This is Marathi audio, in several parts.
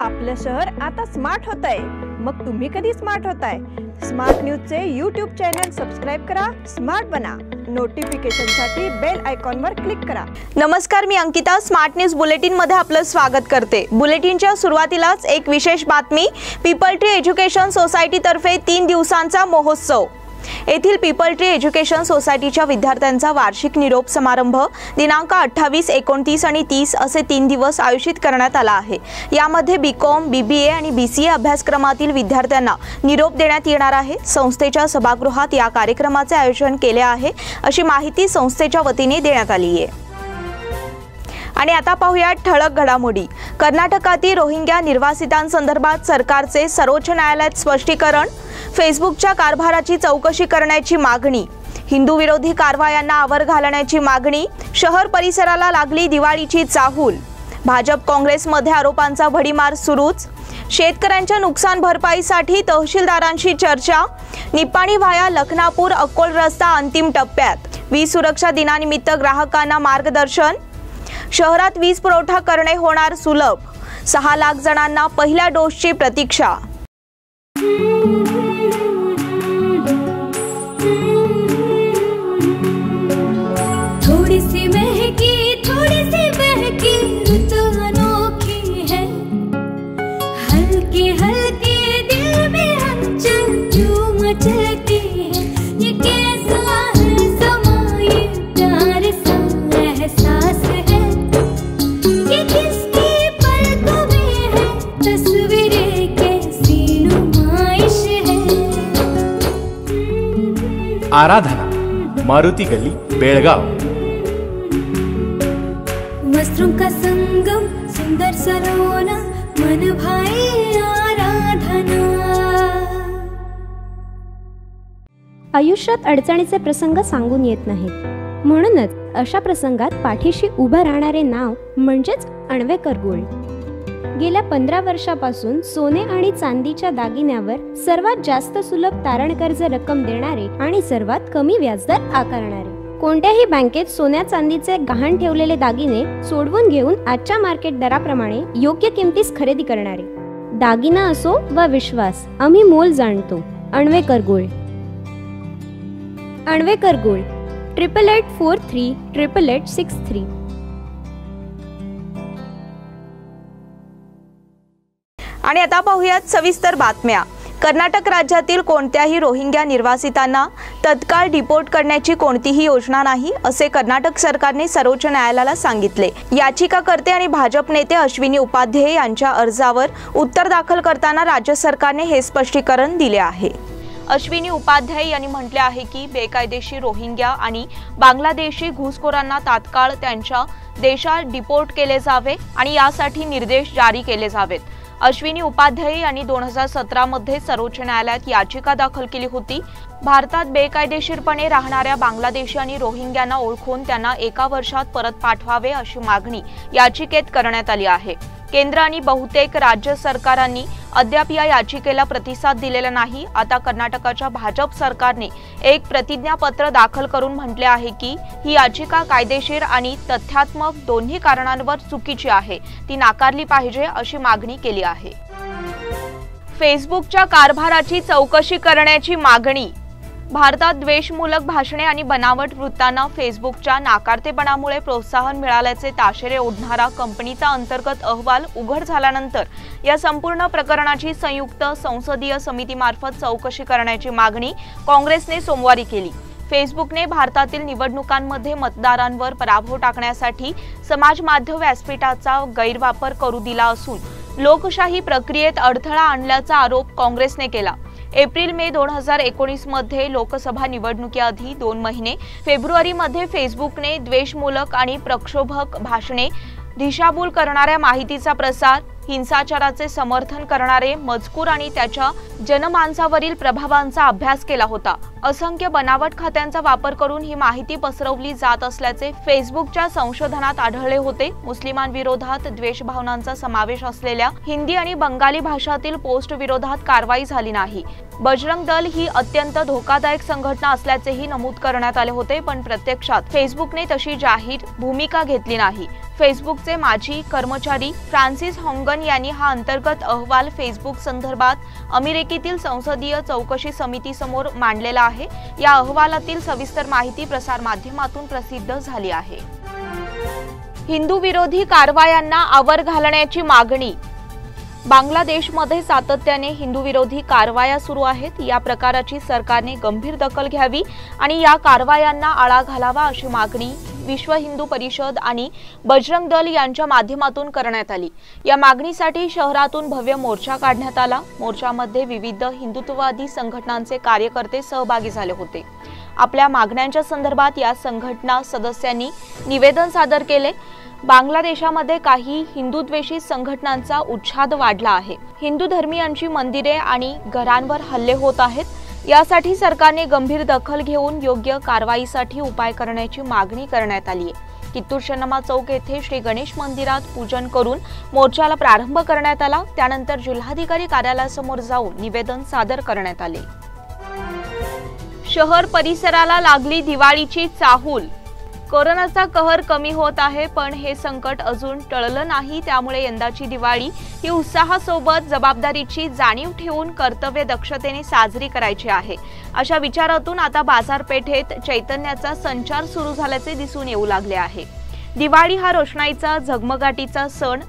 आपलं शहर आता स्मार्ट होतंय, मग तुम्ही कधी स्मार्ट होताय? स्मार्ट न्यूजचे यूट्यूब चॅनल सबस्क्राइब करा, स्मार्ट बना. नोटिफिकेशनसाठी बेल आयकॉनवर क्लिक करा. नमस्कार, मी अंकिता. स्मार्ट न्यूज बुलेटिन मध्ये आपलं स्वागत करते. बुलेटिनच्या सुरुवातीलाच एक विशेष बातमी. पीपल ट्री एज्युकेशन सोसायटी तर्फे 3 दिवसांचा महोत्सव. येथील पीपल ट्री एज्युकेशन सोसायटीच्या विद्यार्थ्यांचा वार्षिक निरोप समारंभ दिनांक 28, 29 आणि 30 असे 3 दिवस आयोजित करण्यात आला आहे. यामध्ये बीकॉम, बीबीए आणि बीसीए अभ्यासक्रमातील विद्यार्थ्यांना निरोप देण्यात येणार आहे. संस्थेच्या सभागृहात या कार्यक्रमाचे आयोजन केले आहे, अशी माहिती संस्थेच्या वतीने देण्यात आली आहे. आणि आता पाहूया ठळक घडामोडी. कर्नाटकातील रोहिंग्या निर्वासितांसंदर्भात सरकारचे सर्वोच्च न्यायालयात स्पष्टीकरण. फेसबुकच्या कारभाराची चौकशी करण्याची मागणी. हिंदू विरोधी कारवायांना आवर घालण्याची मागणी. शहर परिसराला लागली दिवाळीची चाहूल. भाजप काँग्रेसमध्ये आरोपांचा भडीमार सुरूच. शेतकऱ्यांच्या नुकसान भरपाईसाठी तहसीलदारांशी चर्चा. निपाणी व्हाया लखनापूर अक्कोल रस्ता अंतिम टप्प्यात. वीज सुरक्षा दिनानिमित्त ग्राहकांना मार्गदर्शन. शहरात वीज पुरवठा करणे होणार सुलभ. 6 लाख जणांना पहिल्या डोसची प्रतीक्षा. थोड़ी सी बहकी ऋतु अनोखी है. हल्के हल्के दिल में हलचल जो मचलती है. ये कैसा है समा, ये प्यार सा एहसास है. ये किसकी पलकों में है तस्वीरें, कैसी नुमाइश है. आराधना, मारुति गली, बेळगाव. वस्त्रों का संगम, सुंदर सलोना, मन भाई आराधना. आयुष्यात अडचणीचे प्रसंग सांगून येत नाहीत. म्हणूनच अशा प्रसंगात पाठीशी उभं राहणारे नाव म्हणजेच अण्वेकर गोल्ड. गेल्या 15 वर्षापासून सोने आणि चांदीच्या दागिन्यावर सर्वात जास्त सुलभ तारण कर्ज रक्कम देणारे आणि सर्वात कमी व्याजदर आकारणारे. कोणत्याही बँकेत सोन्या चांदीचे गहाण ठेवलेले दागिने सोडवून घेऊन आजच्या मार्केट दराप्रमाणे योग्य किमतीस खरेदी करणारे. दागिना असो वा विश्वास, आम्ही मोल जाणतो. अण्वेकर गोल्ड. अण्वेकर गोल्ड 8843 8863. आणि आता पाहूयात सविस्तर बातम्या. कर्नाटक राज्यातील कोणत्याही रोहिंग्या निर्वासितांना तत्काळ डिपोर्ट करण्याची कोणतीही योजना नाही, असे कर्नाटक सरकारने सर्वोच्च न्यायालयाला सांगितले. याचिकाकर्ते आणि भाजप नेते अश्विनी उपाध्याय यांच्या अर्जावर उत्तर दाखल करताना राज्य सरकारने हे स्पष्टीकरण दिले आहे. अश्विनी उपाध्याय यांनी म्हटले आहे की बेकायदेशीर रोहिंग्या आणि बांगलादेशी घुसखोरांना तात्काळ त्यांच्या देशात डिपोर्ट केले जावे आणि यासाठी निर्देश जारी केले जावेत. अश्विनी उपाध्याय यांनी 2017 मध्ये सर्वोच्च न्यायालयात याचिका दाखल केली होती. भारतात बेकायदेशीरपणे राहणाऱ्या बांगलादेशी आणि रोहिंग्यांना ओळखून त्यांना 1 वर्षात परत पाठवावे अशी मागणी याचिकेत करण्यात आली आहे. केंद्र आणि बहुतेक राज्य सरकारांनी अद्याप या याचिकेला प्रतिसाद दिलेला नाही. आता कर्नाटकाच्या भाजप सरकारने एक प्रतिज्ञापत्र दाखल करून म्हटले आहे की ही याचिका कायदेशीर आणि तथ्यात्मक दोन्ही कारणांवर चुकीची आहे, ती नाकारली पाहिजे अशी मागणी केली आहे. फेसबुकच्या कारभाराची चौकशी करण्याची मागणी. भारतात द्वेषमूलक भाषणे आणि बनावट वृत्तांना फेसबुकच्या नाकारतेपणामुळे प्रोत्साहन मिळाल्याचे ताशेरे ओढणारा कंपनीचा अंतर्गत अहवाल उघड झाल्यानंतर या संपूर्ण प्रकरणाची संयुक्त संसदीय समितीमार्फत चौकशी करण्याची मागणी काँग्रेसने सोमवारी केली. फेसबुकने भारतातील निवडणुकांमध्ये मतदारांवर पराभव टाकण्यासाठी समाज माध्यम व्यासपीठाचा गैरवापर करू दिला असून लोकशाही प्रक्रियेत अडथळा आणल्याचा आरोप काँग्रेसने केला. एप्रिल-मे 2019 मध्ये लोकसभा निवडणुकीआधी 2 महिने फेब्रुवारीमध्ये फेसबुकने द्वेषमूलक आणि प्रक्षोभक भाषणे, दिशाभूल करणाऱ्या माहितीचा प्रसार, हिंसाचाराचे समर्थन करणारे मजकूर आणि त्याच्या जनमानसावरील प्रभावांचा अभ्यास केला होता. असंख्य बनावट खात्यांचा वापर करून ही माहिती पसरवली जात असल्याचे फेसबुकच्या संशोधनात आढळले होते. मुस्लिमांविरोधात द्वेषभावनांचा समावेश असलेल्या हिंदी आणि बंगाली भाषातील पोस्ट विरोधात कारवाई झाली नाही. बजरंग दल ही अत्यंत धोकादायक संघटना असल्याचेही नमूद करण्यात आले होते, पण प्रत्यक्षात फेसबुकने तशी जाहीर भूमिका घेतली नाही. फेसबुकचे माजी कर्मचारी फ्रान्सिस हॉंगन कोहन यांनी हा अंतर्गत अहवाल फेसबुक संदर्भात अमेरिकेतील संसदीय चौकशी समितीसमोर मांडलेला आहे। या अहवालातील सविस्तर माहिती प्रसार माध्यमातून प्रसिद्ध झाली आहे। हिंदू विरोधी कारवायांना आवर घालण्याची मागणी। बांगलादेशमध्ये सातत्याने हिंदू विरोधी कारवाया सुरू आहेत। या प्रकाराची सरकारने गंभीर दखल घ्यावी आणि या कारवायांना आळा घालावा अशी मागणी विश्व हिंदू परिषद आणि बजरंग दल यांच्या माध्यमातून करण्यात आली। या मागणीसाठी शहरातून भव्य मोर्चा काढण्यात आला। मोर्चामध्ये विविध हिंदुत्ववादी संघटनांचे कार्यकर्ते सहभागी झाले होते। आपल्या मागण्यांच्या संदर्भात या संघटना सदस्यांनी निवेदन सादर केले। बांगलादेशामध्ये काही हिंदुद्वेषी संघटनांचा उच्छाद वाढला आहे। हिंदू धर्मीयांची मंदिरे आणि घरांवर हल्ले होत आहेत। यासाठी सरकारने गंभीर दखल घेऊन योग्य कारवाईसाठी उपाय करण्याची मागणी करण्यात आली आहे। कित्तूर शनमा चौक येथे श्री गणेश मंदिरात पूजन करून मोर्चाला प्रारंभ करण्यात आला। त्यानंतर जिल्हाधिकारी कार्यालयासमोर जाऊन निवेदन सादर करण्यात आले। शहर परिसराला लागली दिवाळीची चाहूल। कोरोनाचा कहर कमी होत आहे, पण हे संकट अजून टळलं नाही। त्यामुळे यंदाची दिवाळी ही उत्साहासोबत जबाबदारीची जाणीव ठेवून कर्तव्य दक्षतेने साजरी करायची आहे। अशा विचारातून आता बाजारपेठेत चैतन्याचा संचार सुरू झाल्याचे दिसून येऊ लागले आहे। दिवाळी हा रोषणाईचा झगमगाटीचा सण,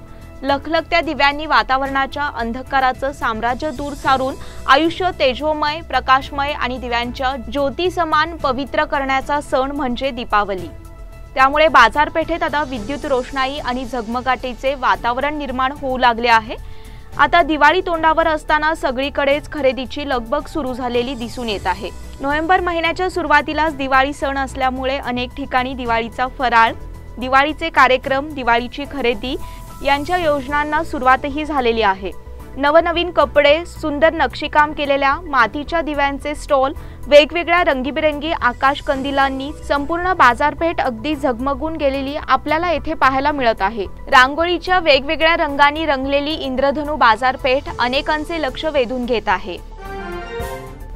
लखलखत्या दिव्यांनी वातावरणाच्या अंधकाराचं साम्राज्य दूर सारून आयुष्य तेजोमय, प्रकाशमय आणि दिव्यांच्या ज्योती समान पवित्र करण्याचा सण म्हणजे दीपावली। त्यामुळे बाजारपेठेत आता विद्युत रोषणाई आणि झगमगाटीचे वातावरण निर्माण होऊ लागले आहे। आता दिवाळी तोंडावर असताना सगळीकडेच खरेदीची लगबग सुरू झालेली दिसून येत आहे। नोव्हेंबर महिन्याच्या सुरुवातीलाच दिवाळी सण असल्यामुळे अनेक ठिकाणी दिवाळीचा फराळ, दिवाळीचे कार्यक्रम, दिवाळीची खरेदी यांच्या योजनांना सुरुवातही झालेली आहे। नवनवीन कपडे, सुंदर नक्षीकाम केलेल्या मातीच्या दिव्यांचे स्टॉल, वेगवेगळ्या रंगीबेरंगी आकाश कंदिलांनी संपूर्ण बाजारपेठ अगदी झगमगून गेलेली आपल्याला येथे पाहायला मिळत आहे। रांगोळीच्या वेगवेगळ्या रंगांनी रंगलेली इंद्रधनु बाजारपेठ अनेकांचे लक्ष वेधून घेत आहे।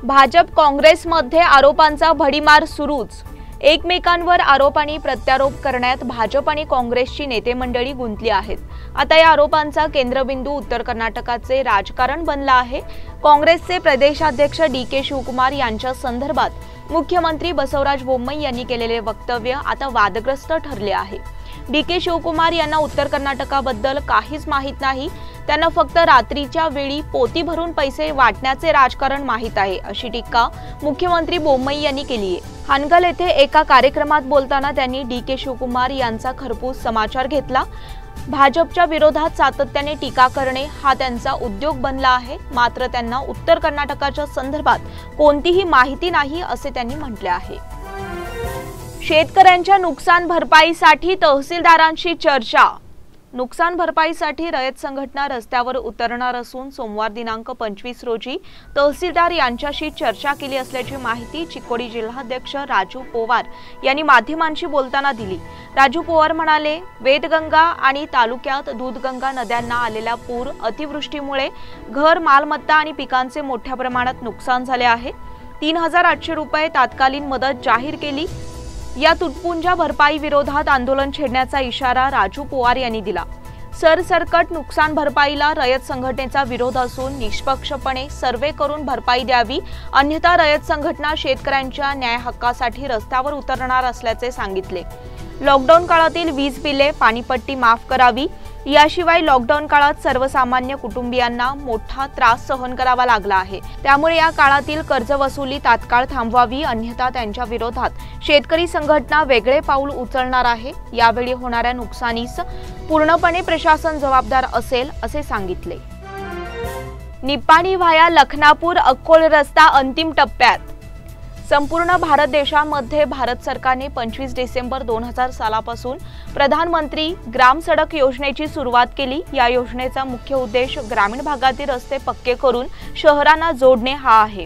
भाजप काँग्रेसमध्ये आरोपांचा भडीमार सुरूच। एकमेकांवर आरोप आणि प्रत्यारोप करण्यात भाजप आणि काँग्रेसची नेते मंडळी गुंतली आहेत। आता या आरोपांचा केंद्रबिंदू उत्तर कर्नाटकाचे राजकारण बनला आहे। काँग्रेसचे प्रदेशाध्यक्ष DK शिवकुमार यांच्या संदर्भात मुख्यमंत्री बसवराज बोम्मई यांनी केलेले वक्तव्य आता वादग्रस्त ठरले आहे। DK शिवकुमार यांना उत्तर कर्नाटकाबद्दल काहीच माहित नाही। त्यांना फक्त रात्रीच्या वेळी पोती भरून पैसे वाटण्याचे राजकारण माहित आहे, अशी टीका मुख्यमंत्री बोम्मई यांनी केली आहे। हानगल येथे एका कार्यक्रमात बोलताना त्यांनी DK शिवकुमार यांचा खरपूस समाचार घेतला। भाजपच्या विरोधात सातत्याने टीका करणे हा त्यांचा उद्योग बनला आहे। मात्र त्यांना उत्तर कर्नाटकाच्या संदर्भात कोणतीही माहिती नाही, असे त्यांनी म्हटले आहे। शेतकऱ्यांच्या नुकसान भरपाईसाठी तहसीलदारांशी चर्चा। नुकसान भरपाईसाठी रयत संघटना रस्त्यावर उतरणार असून सोमवार दिनांक 25 रोजी तहसीलदार यांच्याशी चर्चा केली असल्याची माहिती चिकोडी जिल्हाध्यक्ष राजू पोवार यांनी माध्यमांशी बोलताना दिली। राजू पोवार म्हणाले, वेदगंगा आणि तालुक्यात दूधगंगा नद्यांना आलेला पूर, अतिवृष्टीमुळे घर, मालमत्ता आणि पिकांचे मोठ्या प्रमाणात नुकसान झाले आहे। 3800 रुपये तात्कालीन मदत जाहीर केली। या तुटपुंजा भरपाई विरोधात आंदोलन छेडण्याचा इशारा राजू पोवार यांनी दिला। सरसकट नुकसान भरपाईला रयत संघटनेचा विरोध असून निष्पक्षपणे सर्वे करून भरपाई द्यावी, अन्यथा रयत संघटना शेतकऱ्यांच्या न्याय हक्कासाठी रस्त्यावर उतरणार असल्याचे सांगितले। लॉकडाऊन काळातील वीज बिले, पाणीपट्टी माफ करावी। याशिवाय लॉकडाऊन काळात सर्वसामान्य कुटुंबियांना मोठा त्रास सहन करावा लागला आहे। त्यामुळे या काळातील कर्जवसुली तात्काळ थांबवावी, अन्यथा त्यांच्या विरोधात शेतकरी संघटना वेगळे पाऊल उचलणार आहे। यावेळी होणाऱ्या नुकसानीस पूर्णपणे प्रशासन जबाबदार असेल, असे सांगितले। निप्पाणी व्हाया लखनापूर अक्कोल रस्ता अंतिम टप्प्यात। संपूर्ण भारत देशामध्ये भारत सरकारने 25 डिसेंबर 2000 सालापासून प्रधानमंत्री ग्राम सडक योजनेची सुरुवात केली। या योजनेचा मुख्य उद्देश ग्रामीण भागातील रस्ते पक्के करून शहरांना जोडणे हा आहे।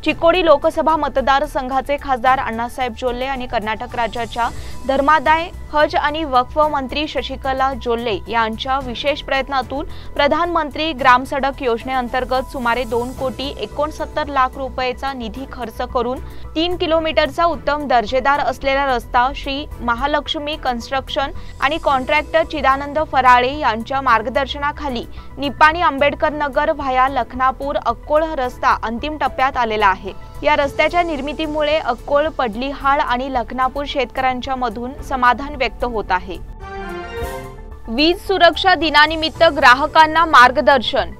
चिकोडी लोकसभा मतदारसंघाचे खासदार अण्णासाहेब जोल्ले आणि कर्नाटक राज्याच्या धर्मादाय, हज आणि वक्फ मंत्री शशिकला जोल्ले यांच्या विशेष प्रयत्नातून प्रधानमंत्री ग्राम सडक योजनेअंतर्गत सुमारे 2,69,00,000 रुपयेचा निधी खर्च करून 3 किलोमीटरचा उत्तम दर्जेदार असलेला रस्ता श्री महालक्ष्मी कन्स्ट्रक्शन आणि कॉन्ट्रॅक्टर चिदानंद फराळे यांच्या मार्गदर्शनाखाली निपाणी आंबेडकर नगर व्हाया लखनापूर अक्कोळ रस्ता अंतिम टप्प्यात आलेला आहे। या रस्त्याच्या निर्मितीमुळे अक्कोळ, पडलीहाळ आणि लखनापूर शेतकऱ्यांच्या मधून समाधान व्यक्त होत आहे। वीज सुरक्षा दिनानिमित्त ग्राहकांना मार्गदर्शन।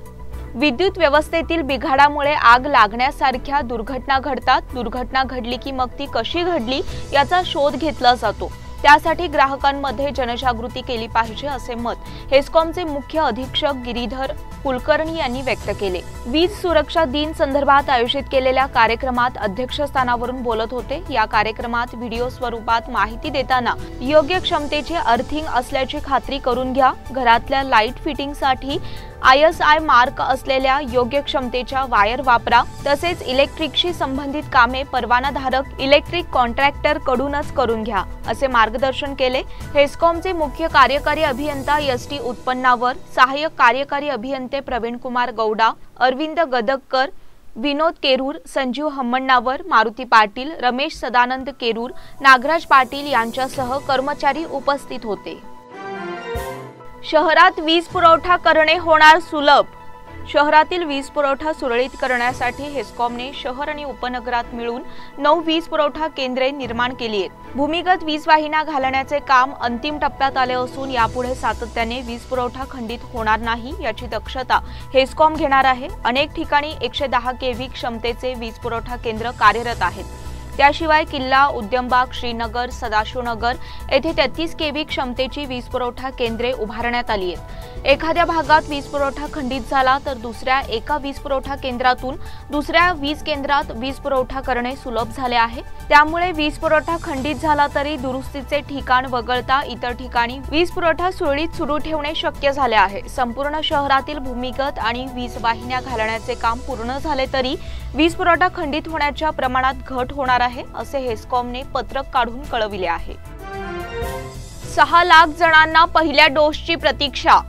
विद्युत व्यवस्थेतील बिघाडामुळे आग लागण्यासारख्या दुर्घटना घडतात। दुर्घटना घडली की मग ती कशी घडली याचा शोध घेतला जातो। त्यासाठी ग्राहकांमध्ये जनजागृती केली पाहिजे असे मत हेस्कॉमचे मुख्य अधीक्षक गिरीधर कुलकर्णी यांनी व्यक्त केले। वीज सुरक्षा दिन संदर्भात आयोजित केलेल्या कार्यक्रमात अध्यक्षस्थानावरून बोलत होते। या कार्यक्रमात व्हिडिओ स्वरूपात माहिती देताना योग्य क्षमतेचे अर्थिंग असल्याची खात्री करून घ्या। घरातल्या लाईट फिटिंगसाठी ISI मार्क असलेल्या योग्य क्षमतेच्या वायर वापरा। तसेच इलेक्ट्रिकशी संबंधित कामे परवानाधारक इलेक्ट्रिक कॉन्ट्रॅक्टर कडूनच करून घ्या असे मार्गदर्शन केले। हेस्कॉमचे मुख्य कार्यकारी अभियंता ST उत्पन्नावर, सहाय्यक कार्यकारी अभियंते प्रवीण कुमार गौडा, अरविंद गदगकर, विनोद केरूर, संजीव हम्मण्णावर, मारुती पाटील, रमेश सदानंद केरूर, नागराज पाटील यांच्यासह कर्मचारी उपस्थित होते। शहरात वीज पुरवठा करणे होणार सुलभ। शहरातील वीज पुरवठा सुरळीत करण्यासाठी हेस्कॉमने शहर आणि उपनगरात मिळून 9 वीज पुरवठा केंद्रे निर्माण केली आहेत। भूमिगत वीज वाहिन्या घालण्याचे काम अंतिम टप्प्यात आले असून यापुढे सातत्याने वीज पुरवठा खंडित होणार नाही याची दक्षता हेस्कॉम घेणार आहे। अनेक ठिकाणी 110 kV क्षमतेचे वीज पुरवठा केंद्र कार्यरत आहेत। त्याशिवाय किल्ला, उद्यमबाग, श्रीनगर, सदाशिवनगर येथे 33 kV क्षमतेची वीज पुरवठा केंद्रे उभारण्यात आली आहेत। एखाद्या भागात वीज पुरवठा खंडित झाला तर दुसऱ्या एका वीज पुरवठा केंद्रातून दुसऱ्या वीज केंद्रात वीज पुरवठा करणे सुलभ झाले आहे। त्यामुळे वीज पुरवठा खंडित झाला तरी दुरुस्तीचे ठिकाण वगळता इतर ठिकाणी वीज पुरवठा सुरळीत सुरू ठेवणे शक्य झाले आहे। संपूर्ण शहरातील भूमिगत आणि वीज वाहिन्या घालण्याचे काम पूर्ण झाले तरी वीज पुरवठा खंडित होण्याच्या प्रमाणात घट होणार आहे असे हेस्कॉमने पत्रक काढून कळविले आहे। 6 लाख जणांना पहिल्या डोसची प्रतीक्षा।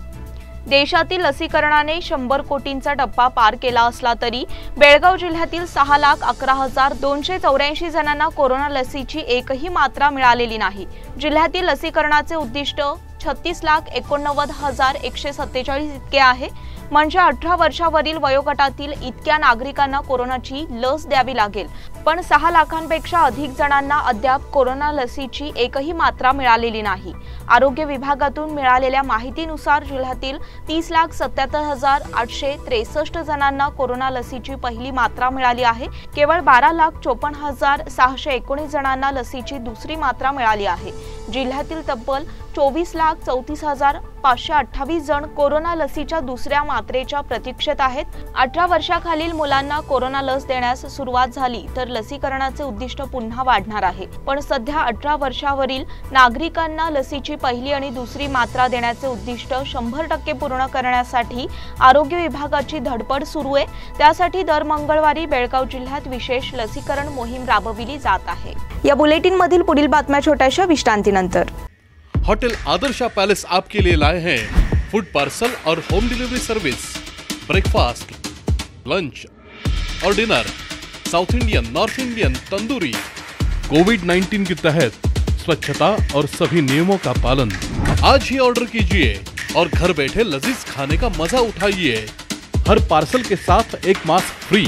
देशातील लसीकरणाने 100 कोटींचा टप्पा पार केला असला तरी बेळगाव जिल्ह्यातील 6,11,284 जणांना कोरोना लसीची एकही मात्रा मिळालेली नाही। जिल्ह्यातील लसीकरणाचे उद्दिष्ट 36,89,147 इतके आहे। म्हणजे 18 वर्षावरील वयोगटातील इतक्या नागरिकांना कोरोनाची लस द्यावी लागेल। पण 6 लाखांपेक्षा अधिक जणांना अद्याप कोरोना लसीची एकही मात्रा मिळालेली नाही। आरोग्य विभागातून मिळालेल्या माहितीनुसार जिल्ह्यातील 30,77,863 जणांना कोरोना लसीची पहिली मात्रा मिळाली आहे। केवळ 12,54,619 जणांना लसीची दुसरी मात्रा मिळाली आहे। जिल्ह्यातील तब्बल 24,34,528 जण कोरोना लसीच्या दुसऱ्या मात्रेच्या प्रतीक्षेत आहेत। 18 वर्षाखालील मुलांना कोरोना लस देण्यास सुरुवात झाली तर लसीकरणाचे उद्दिष्ट पुन्हा वाढणार आहे। पण सध्या 18 वर्षावरील नागरिकांना लसीची पहिली आणि दुसरी मात्रा देण्याचे उद्दिष्ट 100% पूर्ण करण्यासाठी आरोग्य विभागाची धडपड सुरू आहे। त्यासाठी दर मंगळवारी बेळगाव जिल्ह्यात विशेष लसीकरण मोहीम राबविली जात आहे। या बुलेटिन मधील पुढील बातम्या छोट्याशा विश्रांतीनंतर। होटल आदर्शा पैलेस आपके लिए लाए हैं फूड पार्सल और home delivery service, breakfast, lunch और dinner, south Indian, north Indian, tandoori. कोविड-19 के तहत स्वच्छता और सभी नियमों का पालन। आज ही ऑर्डर कीजिए और घर बैठे लजीज खाने का मजा उठाइए। हर पार्सल के साथ एक mask free.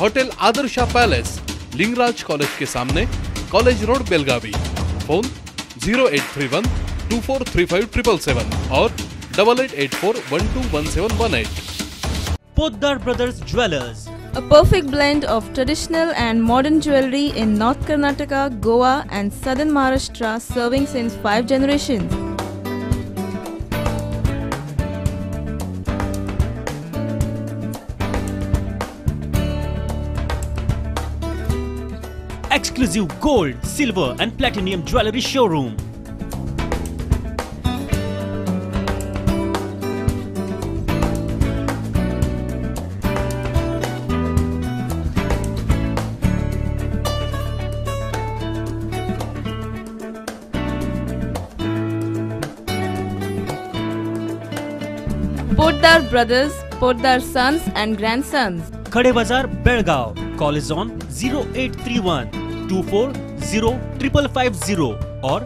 Hotel Adarsha palace, Lingaraj college के सामने, कॉलेज रोड, बेलगावी। फोन 0831-2435-777 और 8884-121718। Poddar Brothers Jewelers, a perfect blend of traditional and modern jewelry in North Karnataka, Goa and Southern Maharashtra, serving since 5 generations. exclusive gold, silver and platinum jewelry showroom. Poddar brothers, Poddar sons and grandsons. Khade Bazar, Belgaum. Call is on 0831 240 or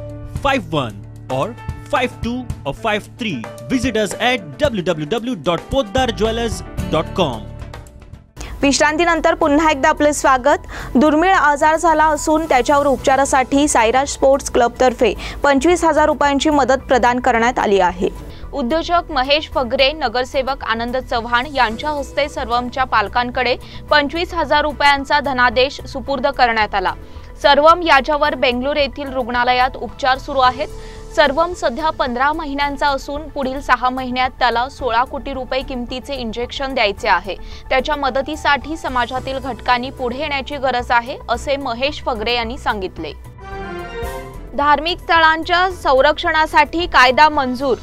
51 or 52 or 53. Visit us at www.poddarjewelers.com. विश्रांतीनंतर पुन्हा एकदा आपले स्वागत. दुर्मिळ आजार झाला असून त्याच्यावर उपचारासाठी साईराज स्पोर्ट्स क्लबतर्फे 25,000 रुपयांची मदत प्रदान करण्यात आली आहे. उद्योजक महेश फगरे, नगरसेवक आनंद चव्हाण यांच्या हस्ते सर्वमच्या पालकांकडे 25,000 रुपयांचा धनादेश सुपूर्द करण्यात आला. सर्वम याच्यावर बेंगळूर येथील रुग्णालयात उपचार सुरू आहेत. सर्वम सध्या 15 महिन्यांचा असून पुढील 6 महिन्यात त्याला 16 कोटी रुपये किमतीचे इंजेक्शन द्यायचे आहे. त्याच्या मदतीसाठी समाजातील घटकांनी पुढे येण्याची गरज आहे, असे महेश फगरे यांनी सांगितले. धार्मिक स्थळांच्या संरक्षणासाठी कायदा मंजूर.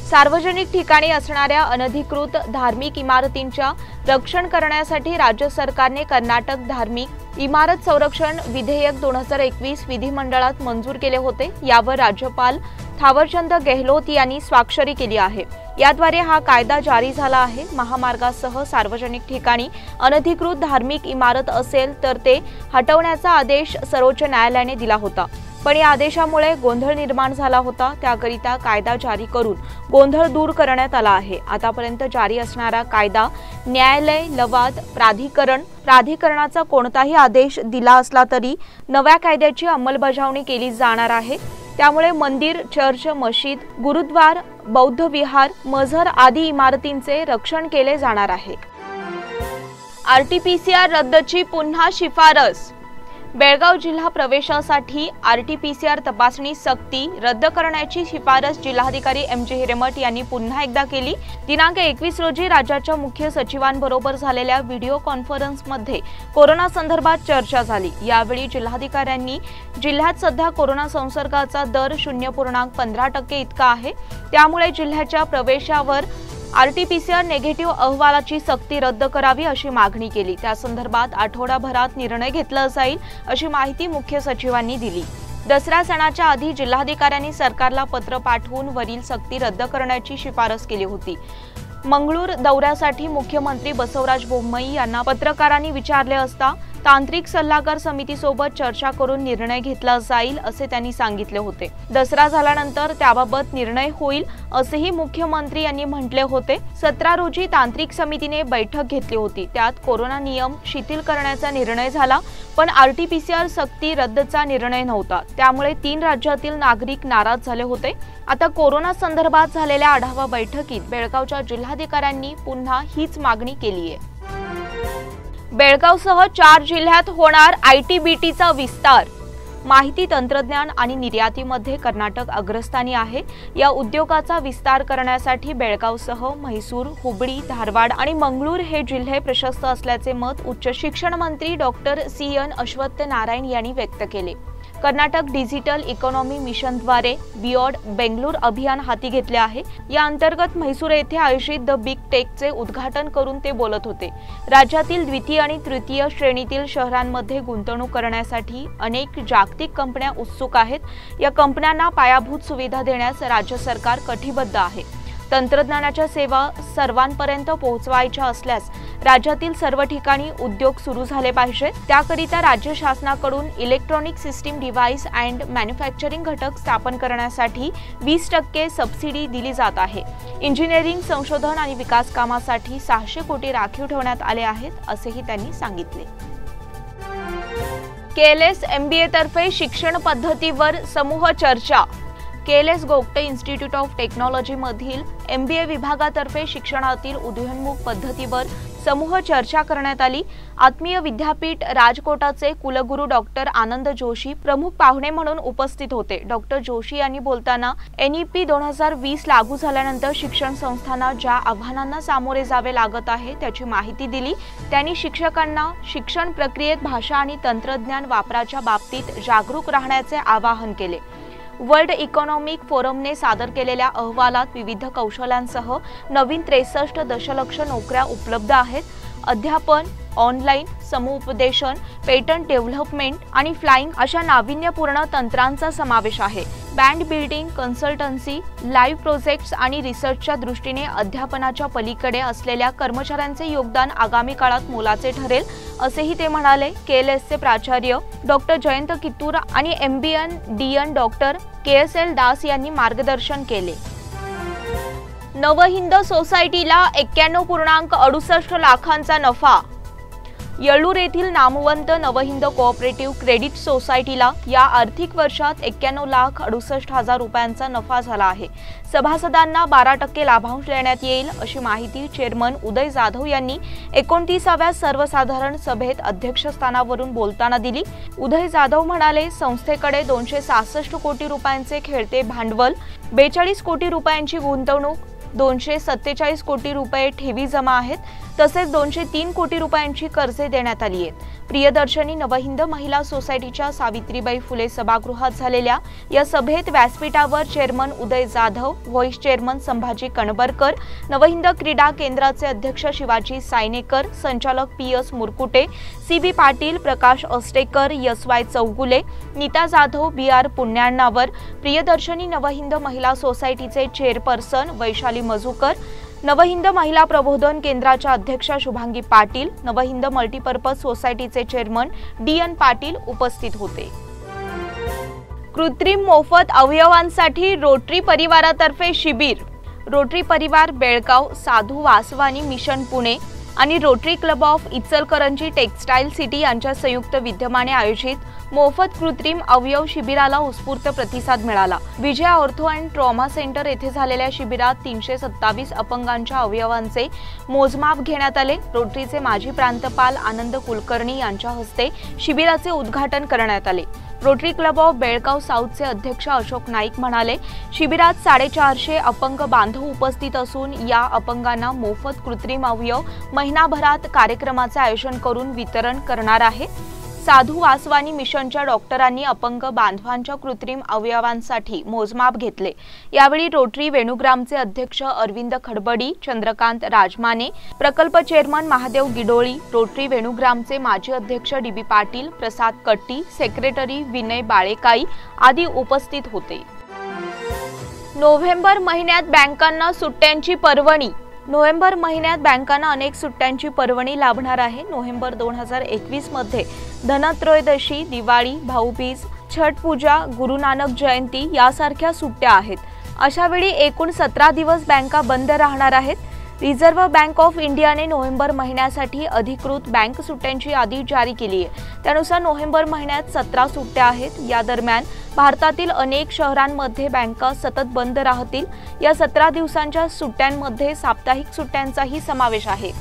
सार्वजनिक ठिकाणी असणाऱ्या अनधिकृत धार्मिक इमारतींच्या रक्षण करण्यासाठी राज्य सरकारने कर्नाटक धार्मिक इमारत संरक्षण विधेयक 2021 विधिमंडळात मंजूर केले होते. यावर राज्यपाल थावरचंद गेहलोत यांनी स्वाक्षरी केली आहे. याद्वारे हा कायदा जारी झाला आहे. महामार्गासह सार्वजनिक ठिकाणी अनधिकृत धार्मिक इमारत असेल तर ते हटवण्याचा आदेश सर्वोच्च न्यायालयाने दिला होता. पण या आदेशामुळे गोंधळ निर्माण झाला होता. त्याकरिता कायदा जारी करून गोंधळ दूर करण्यात आला आहे. आतापर्यंत जारी असणारा कायदा न्यायालय, लवाद प्राधिकरणाचा कोणताही आदेश दिला असला तरी नव्या कायद्याची अंमलबजावणी केली जाणार आहे. त्यामुळे मंदिर, चर्च, मशीद, गुरुद्वार, बौद्ध विहार, मजहर आदी इमारतींचे रक्षण केले जाणार आहे. आरटीपीसीआर रद्दची पुन्हा शिफारस. बेळगाव जिल्हा प्रवेशासाठी आरटीपीसीआर तपासणी सक्ती रद्द करण्याची शिफारस जिल्हाधिकारी एम.जे. हिरेमठ यांनी पुन्हा एकदा केली. दिनांक 21 रोजी राज्याच्या मुख्य सचिवांबरोबर झालेल्या व्हिडिओ कॉन्फरन्समध्ये कोरोना संदर्भात चर्चा झाली. यावेळी जिल्हाधिकाऱ्यांनी जिल्ह्यात सध्या कोरोना संसर्गाचा दर 0.15% इतका आहे. त्यामुळे जिल्ह्याच्या प्रवेशावर आरटीपीसीआर नेगेटिव्ह अहवालाची सक्ती रद्द करावी अशी मागणी केली. त्या संदर्भात आठवडाभरात निर्णय घेतला जाईल अशी माहिती मुख्य सचिवांनी दिली. दसरा सणाच्या आधी जिल्हाधिकाऱ्यांनी सरकारला पत्र पाठवून वरील सक्ती रद्द करण्याची शिफारस केली होती. मंगळूर दौऱ्यासाठी मुख्यमंत्री बसवराज बोम्मई यांना पत्रकारांनी विचारले असता तांत्रिक सल्लागार समितीसोबत चर्चा करून निर्णय घेतला जाईल असे त्यांनी सांगितले होते. दसरा झाल्यानंतर त्याबाबत निर्णय होईल असेही मुख्यमंत्री यांनी म्हटले होते. 17 रोजी तांत्रिक समितीने बैठक घेतली होती. त्यात कोरोना नियम शिथिल करण्याचा निर्णय झाला, पण आरटीपीसीआर सक्ती रद्दचा निर्णय नव्हता. त्यामुळे 3 राज्यातील नागरिक नाराज झाले होते. आता कोरोना संदर्भात झालेल्या आढावा बैठकीत बेळगावच्या जिल्हाधिकाऱ्यांनी पुन्हा हीच मागणी केली आहे. बेळगावसह 4 जिल्ह्यात होणार आयटीबीटीचा विस्तार. माहिती तंत्रज्ञान आणि निर्यातीमध्ये कर्नाटक अग्रस्थानी आहे. या उद्योगाचा विस्तार करण्यासाठी बेळगावसह म्हैसूर, हुबळी, धारवाड आणि मंगळूर हे जिल्हे प्रशस्त असल्याचे मत उच्च शिक्षण मंत्री डॉक्टर CN अश्वत्थ नारायण यांनी व्यक्त केले. कर्नाटक डिजिटल इकॉनॉमी मिशनद्वारे बियॉन्ड बेंगळूर अभियान हाती घेतले आहे. या अंतर्गत म्हैसूर येथे आयोजित द बिग टेकचे उद्घाटन करून ते बोलत होते. राज्यातील द्वितीय आणि तृतीय श्रेणीतील शहरांमध्ये गुंतवणूक करण्यासाठी अनेक जागतिक कंपन्या उत्सुक आहेत. या कंपन्यांना पायाभूत सुविधा देण्यास राज्य सरकार कटिबद्ध आहे. तंत्रज्ञानाच्या सेवा सर्वांपर्यंत पोहोचवायच्या असल्यास राज्यातील सर्व ठिकाणी उद्योग सुरू झाले पाहिजेत. त्याकरिता राज्य शासनाकडून electronic system device and manufacturing घटक स्थापन करण्यासाठी 20% सबसिडी दिली जात आहे. इंजिनिअरिंग, संशोधन आणि विकास कामासाठी 600 कोटी राखीव ठेवण्यात आले आहेत, असेही त्यांनी सांगितले. KLS MBA तर्फे शिक्षण पद्धतीवर समूह चर्चा. KLS Gogte Institute of Technology मधील MBA विभागातर्फे शिक्षणातील उदयोन्मुख पद्धतीवर समूह चर्चा करण्यात आली. आत्मीय विद्यापीठ राजकोटाचे कुलगुरू डॉक्टर आनंद जोशी प्रमुख पाहुणे म्हणून उपस्थित होते. डॉक्टर जोशी यांनी बोलताना NEP 2020 लागू झाल्यानंतर शिक्षण संस्थांना ज्या आव्हानांना सामोरे जावे लागत आहे त्याची माहिती दिली. त्यांनी शिक्षकांना शिक्षण प्रक्रियेत भाषा आणि तंत्रज्ञान वापराच्या बाबतीत जागरूक राहण्याचे आवाहन केले. वर्ल्ड इकॉनॉमिक फोरमने सादर केलेल्या अहवालात विविध कौशल्यांसह नवीन 63 दशलक्ष नोकऱ्या उपलब्ध आहेत. अध्यापन, ऑनलाईन समुपदेशन, पेटंट डेव्हलपमेंट आणि फ्लाइंग अशा नाविन्यपूर्ण तंत्रांचा समावेश आहे. Band building, consultancy, live projects आणि रिसर्चच्या दृष्टीने अध्यापनाच्या पलीकडे असलेल्या कर्मचाऱ्यांचे योगदान आगामी काळात मोलाचे ठरेल, असेही ते म्हणाले. KLSचे प्राचार्य डॉक्टर जयंत कित्तूर आणि MBN DN doctor KSL Das यांनी मार्गदर्शन केले. नवहिंद सोसायटीला 91.68 लाखांचा नफा. येळ्ळूर येथील नामवंत नवहिंद कोऑपरेटिव्ह क्रेडिट सोसायटीला या आर्थिक वर्षात 91,68,000 रुपयांचा नफा झाला आहे. सभासदांना 12% लाभांश देण्यात येईल, अशी माहिती चेअरमन उदय जाधव यांनी 29व्या सर्वसाधारण सभेत अध्यक्षस्थानावरून बोलताना दिली. उदय जाधव म्हणाले, संस्थेकडे 266 कोटी रुपयांचे खेळते भांडवल, 42 कोटी रुपयांची गुंतवणूक, 247 कोटी रुपये ठेवी जमा आहेत, तसेच 203 कोटी रुपयांची कर्जे देण्यात आली आहेत. प्रियदर्शनी नवहिंद महिला सोसायटीच्या सावित्रीबाई फुले सभागृहात झालेल्या या सभेत व्यासपीठावर चेअरमन उदय जाधव, व्हाईस चेअरमन संभाजी कणबरकर, नवहिंद क्रीडा केंद्राचे अध्यक्ष शिवाजी सायनेकर, संचालक PS मुरकुटे, CB पाटील, प्रकाश अस्टेकर, SY चौगुले, नीता जाधव, BR पुण्याण्णावर, प्रियदर्शनी नवहिंद महिला सोसायटीचे चेअरपर्सन वैशाली मजुकर, नवहिंद महिला प्रबोधन केंद्राच्या अध्यक्षा शुभांगी पाटील, नवहिंद मल्टीपर्पज सोसायटीचे चेअरमन DN पाटील उपस्थित होते. कृत्रिम मोफत अवयवांसाठी रोटरी परिवारातर्फे शिबिर. रोटरी परिवार बेळगाव, साधू वासवानी मिशन पुणे आणि rotary club of Ichalkaranji textile city यांच्या संयुक्त विद्यमाने आयोजित मोफत कृत्रिम अवयव शिबिराला उत्स्फूर्त प्रतिसाद मिळाला. विजय ऑर्थो अँड ट्रॉमा सेंटर येथे झालेल्या शिबिरात 327 अपंगांच्या अवयवांचे मोजमाप घेण्यात आले. रोटरीचे माजी प्रांतपाल आनंद कुलकर्णी यांच्या हस्ते शिबिराचे उद्घाटन करण्यात आले. रोटरी क्लब ऑफ बेळगाव साऊथचे अध्यक्ष अशोक नाईक म्हणाले, शिबिरात 450 अपंग बांधव उपस्थित असून या अपंगांना मोफत कृत्रिम अवयव महिनाभरात कार्यक्रमाचे आयोजन करून वितरण करणार आहे. साधू वासवानी मिशनच्या डॉक्टरांनी अपंग बांधवांच्या कृत्रिम अवयवांसाठी मोजमाप घेतले. यावेळी रोटरी वेणुग्रामचे अध्यक्ष अरविंद खडबडी, चंद्रकांत राजमाने, प्रकल्प चेअरमन महादेव गिडोळी, रोटरी वेणुग्रामचे माजी अध्यक्ष DB पाटील, प्रसाद कट्टी, सेक्रेटरी विनय बाळेकाई आदी उपस्थित होते. नोव्हेंबर महिन्यात बँकांना सुट्ट्यांची पर्वणी. नोव्हेंबर महिन्यात बँकांना अनेक सुट्ट्यांची पर्वणी लाभणार आहे. नोव्हेंबर 2021 मध्ये धनत्रयोदशी, दिवाळी, भाऊबीज, छठ पूजा, गुरु नानक जयंती यासारख्या सुट्ट्या आहेत. अशा वेळी एकूण 17 दिवस बँका बंद राहणार आहेत. रिझर्व्ह बँक ऑफ इंडियाने नोव्हेंबर महिन्यासाठी अधिकृत बँक सुट्ट्यांची यादी जारी केली आहे. त्यानुसार नोव्हेंबर महिन्यात 17 सुट्ट्या आहेत. या दरम्यान भारतातील अनेक शहरांमध्ये बँका सतत बंद राहतील. या 17 दिवसांच्या सुट्ट्यांमध्ये साप्ताहिक सुट्ट्यांचाही समावेश आहे.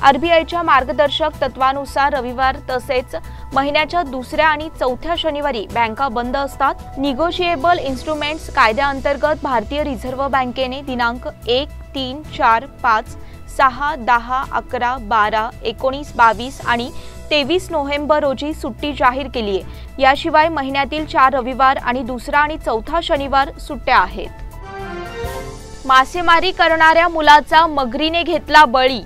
RBIच्या मार्गदर्शक तत्वानुसार रविवार तसेच महिन्याच्या दुसऱ्या आणि चौथ्या शनिवारी बँका बंद असतात. निगोशिएबल इन्स्ट्रुमेंट्स कायद्याअंतर्गत भारतीय रिझर्व्ह बँकेने दिनांक 1, 3, 4, 5, 6, 10, 11, 12, 19, 22 आणि 23 नोव्हेंबर रोजी सुट्टी जाहीर केली आहे. याशिवाय महिन्यातील 4 रविवार आणि दुसरा आणि चौथा शनिवार सुट्ट्या आहेत. मासेमारी करणाऱ्या मुलाचा मगरीने घेतला बळी.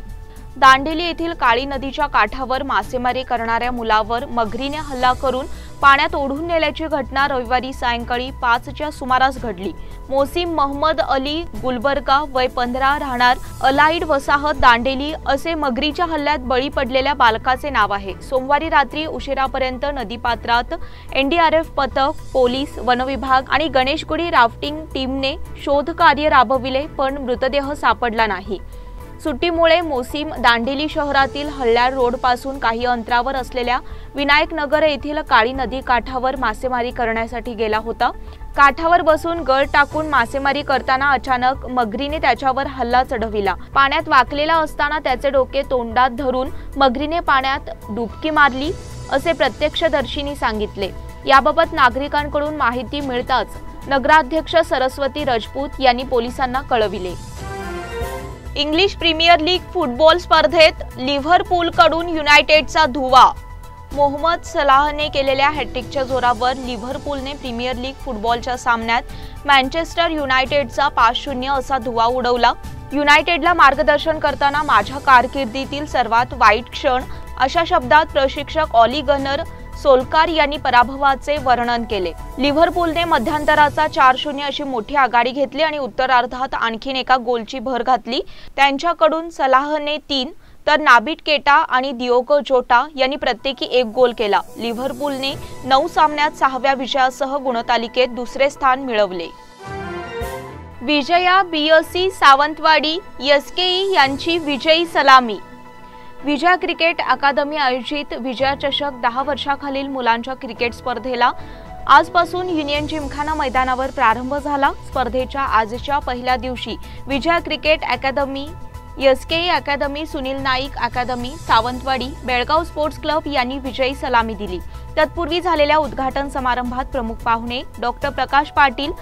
दांडेली येथील काळी नदीच्या काठावर मासेमारी करणाऱ्या मुलावर मगरीने हल्ला करून पाण्यात ओढून नेल्याची घटना रविवारी सायंकाळी 5च्या सुमारास घडली. मोसीम महम्मद अली गुलबर्गा, वय 15, राहणार अलाइड वसाहत दांडेली असे मगरीच्या हल्ल्यात बळी पडलेल्या बालकाचे नाव आहे. सोमवारी रात्री उशिरापर्यंत नदीपात्रात NDRF पथक, पोलीस, वनविभाग आणि गणेशगुडी राफ्टिंग टीमने शोध कार्य राबविले, पण मृतदेह सापडला नाही. सुट्टीमुळे मोसीम दांडेली शहरातील हल्ल्यार रोड पासून काही अंतरावर असलेल्या विनायक नगर येथील काळी नदी काठावर मासेमारी करण्यासाठी गेला होता. काठावर बसून गळ टाकून मासेमारी करताना अचानक मगरीने त्याच्यावर हल्ला चढविला. पाण्यात वाकलेला असताना त्याचे डोके तोंडात धरून मगरीने पाण्यात डुबकी मारली, असे प्रत्यक्षदर्शींनी सांगितले. याबाबत नागरिकांकडून माहिती मिळताच नगराध्यक्ष सरस्वती राजपूत यांनी पोलिसांना कळविले. इंग्लिश प्रीमियर लीग फुटबॉल स्पर्धेत लिव्हरपूलकडून युनायटेडचा धुव्वा. मोहम्मद सलाहने केलेल्या हॅट्रिकच्या जोरावर लिव्हरपूलने प्रीमियर लीग फुटबॉलच्या सामन्यात मँचेस्टर युनायटेडचा 5-0 असा धुव्वा उडवला. युनायटेडला मार्गदर्शन करताना माझ्या कारकिर्दीतील सर्वात वाईट क्षण अशा शब्दात प्रशिक्षक ऑली गनर सोलकार यांनी पराभवाचे वर्णन केले। लिव्हरपूलने मध्यंतराचा 4-0 अशी मोठी आघाडी घेतली आणि उत्तरार्धात आणखीन एका गोलची भर घातली। त्यांच्याकडून सलाहने 3 तर नाबिट केटा आणि दिओगो जोटा यांनी प्रत्येकी 1 गोल केला। लिव्हरपूलने 9 सामन्यात 6व्या विजयासह गुणतालिकेत दुसरे स्थान मिळवले। विजया बीएससी सावंतवाडी एसकेई यांची विजयी सलामी। विजया क्रिकेट अकादमी आयोजित विजया चषक 10 वर्षाखालील मुलांच्या क्रिकेट स्पर्धेला आजपासून युनियन जिमखाना मैदानावर प्रारंभ झाला। स्पर्धेच्या आजच्या पहिल्या दिवशी विजया क्रिकेट अकादमी, एसकेई अकादमी, सुनील नाईक अकादमी, सावंतवाडी, बेळगाव स्पोर्ट्स क्लब यांनी विजयी सलामी दिली। तत्पूर्वी झालेल्या उद्घाटन समारंभात प्रमुख पाहुणे डॉक्टर प्रकाश पाटील,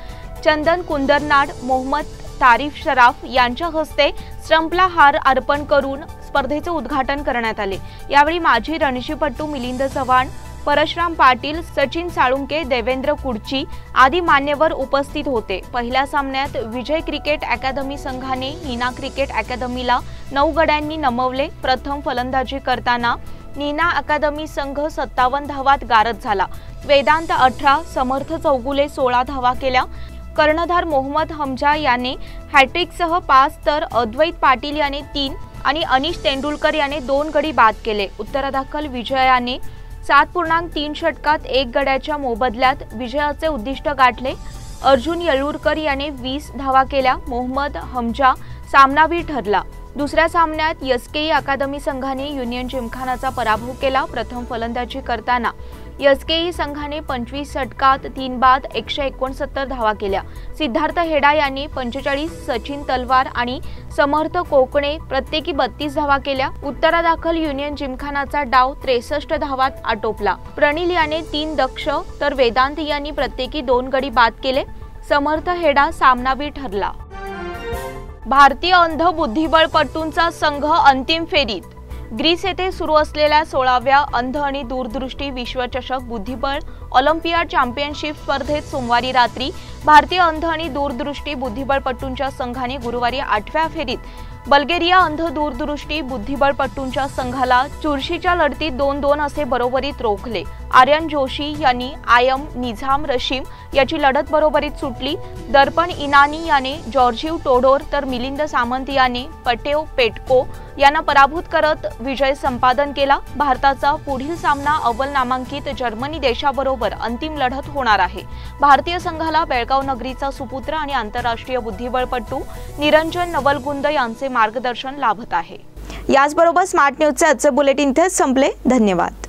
चंदन कुंदरनाड, मोहम्मद तारिफ शराफ यांच्या हस्ते स्टंपला हार अर्पण करून स्पर्धेचे उद्घाटन करण्यात आले। यावेळी माजी रणजीपटू मिलिंद चव्हाण, परशुराम पाटील, सचिन साळुंके, देवेंद्र कुडची आदी मान्यवर उपस्थित होते। पहिल्या सामन्यात विजय क्रिकेट अकादमी संघाने नीना क्रिकेट अकादमीला 9 गड्यांनी नमवले। प्रथम फलंदाजी करताना नीना अकादमी संघ 57 धावात गारद झाला। वेदांत 18, समर्थ चौगुले 16 धावा केल्या। कर्णधार मोहम्मद हमजा याने हॅट्रिकसह 5 तर अद्वैत पाटील याने 3 आणि अनिश तेंडुलकर याने 2 गडी बाद केले। उत्तरादाखल विजयाने 7.3 षटकात 1 गड्याच्या मोबदल्यात विजयाचे उद्दिष्ट गाठले। अर्जुन येळूरकर याने 20 धावा केल्या। मोहम्मद हमजा सामनावीर ठरला। दुसऱ्या सामन्यात एसकेई अकादमी संघाने युनियन जिमखानाचा पराभव केला। प्रथम फलंदाजी करताना एसकेई संघाने 25 षटकात 3 बाद 169 धावा केल्या। सिद्धार्थ हेडा यांनी 45, सचिन तलवार आणि समर्थ कोकणे प्रत्येकी 32 धावा केल्या। उत्तरादाखल युनियन जिमखानाचा डाव 63 धावात आटोपला। प्रणिल याने 3 दक्ष तर वेदांत यांनी प्रत्येकी 2 गडी बाद केले। समर्थ हेडा सामनावीर ठरला। भारतीय अंध बुद्धिबळपटूंचा संघ अंतिम फेरीत। ग्रीस येथे सुरू असलेल्या 16व्या अंध आणि दूरदृष्टी विश्वचषक बुद्धिबळ ऑलिम्पियाड चॅम्पियनशिप स्पर्धेत सोमवारी रात्री भारतीय अंध आणि दूरदृष्टी बुद्धिबळपटूंच्या संघाने गुरुवारी 8व्या फेरीत बल्गेरिया अंध दूरदृष्टी बुद्धिबळपटूंच्या संघाला चुरशीच्या लढतीत 2-2 असे बरोबरीत रोखले। आर्यन जोशी यांनी आयम निझाम रशीम याची लढत बरोबरीत सुटली। दर्पण इनानी याने जॉर्जिव टोडोर तर मिलिंद सामंत याने पटेव पेटको यांना पराभूत करत विजय संपादन केला। भारताचा पुढील सामना अव्वल नामांकित जर्मनी देशाबरोबर अंतिम लढत होणार आहे। भारतीय संघाला बेळगाव नगरीचा सुपुत्र आणि आंतरराष्ट्रीय बुद्धिबळपटू निरंजन नवलगुंद यांचे मार्गदर्शन लाभत आहे। याचबरोबर स्मार्ट न्यूजचे आजचे बुलेटिन इथेच संपले। धन्यवाद।